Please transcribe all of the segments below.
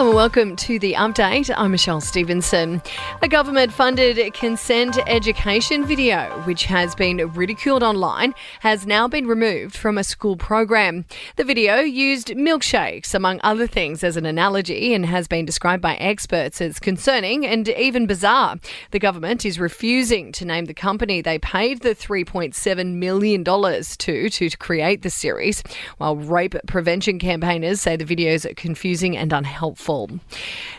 Hello and welcome to The Update. I'm Michelle Stevenson. A government-funded consent education video, which has been ridiculed online, has now been removed from a school program. The video used milkshakes, among other things, as an analogy and has been described by experts as concerning and even bizarre. The government is refusing to name the company they paid the $3.7 million to create the series, while rape prevention campaigners say the videos are confusing and unhelpful.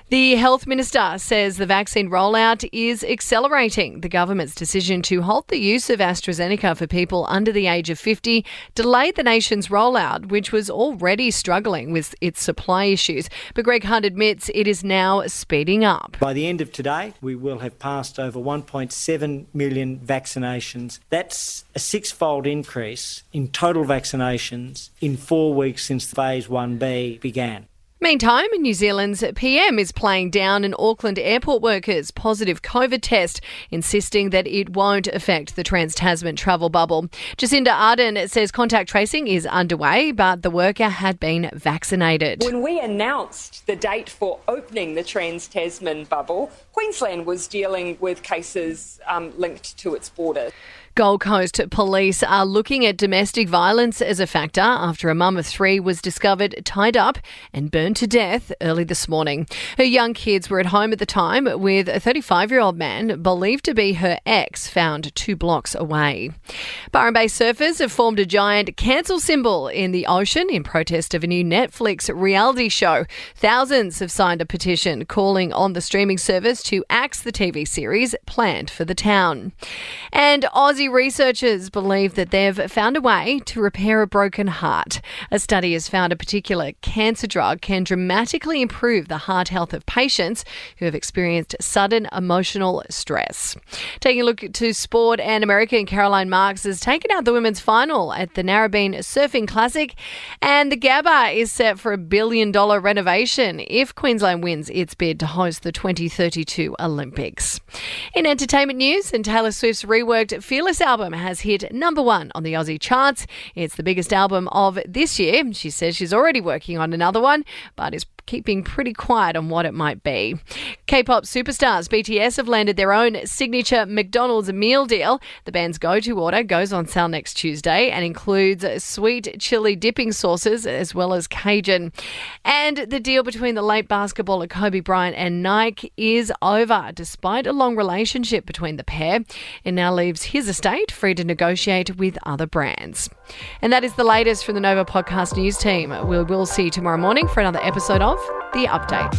The Health Minister says the vaccine rollout is accelerating. The government's decision to halt the use of AstraZeneca for people under the age of 50 delayed the nation's rollout, which was already struggling with its supply issues. But Greg Hunt admits it is now speeding up. By the end of today, we will have passed over 1.7 million vaccinations. That's a six-fold increase in total vaccinations in 4 weeks since Phase 1B began. Meantime, New Zealand's PM is playing down an Auckland airport worker's positive COVID test, insisting that it won't affect the Trans-Tasman travel bubble. Jacinda Ardern says contact tracing is underway, but the worker had been vaccinated. When we announced the date for opening the Trans-Tasman bubble, Queensland was dealing with cases linked to its border. Gold Coast police are looking at domestic violence as a factor after a mum of 3 was discovered tied up and burned to death early this morning. Her young kids were at home at the time with a 35-year-old man believed to be her ex found 2 blocks away. Byron Bay surfers have formed a giant cancel symbol in the ocean in protest of a new Netflix reality show. Thousands have signed a petition calling on the streaming service to axe the TV series planned for the town. And Aussie researchers believe that they've found a way to repair a broken heart. A study has found a particular cancer drug can dramatically improve the heart health of patients who have experienced sudden emotional stress. Taking a look to sport, and American Caroline Marks has taken out the women's final at the Narrabeen Surfing Classic, and the Gabba is set for $1 billion renovation if Queensland wins its bid to host the 2032 Olympics. In entertainment news, and Taylor Swift's reworked Fearless album has hit number 1 on the Aussie charts. It's the biggest album of this year. She says she's already working on another one, but is keeping pretty quiet on what it might be. K-pop superstars BTS have landed their own signature McDonald's meal deal. The band's go-to order goes on sale next Tuesday and includes sweet chili dipping sauces as well as Cajun. And the deal between the late basketballer Kobe Bryant and Nike is over, despite a long relationship between the pair. It now leaves his estate free to negotiate with other brands. And that is the latest from the Nova Podcast News team. We will see you tomorrow morning for another episode of The Update.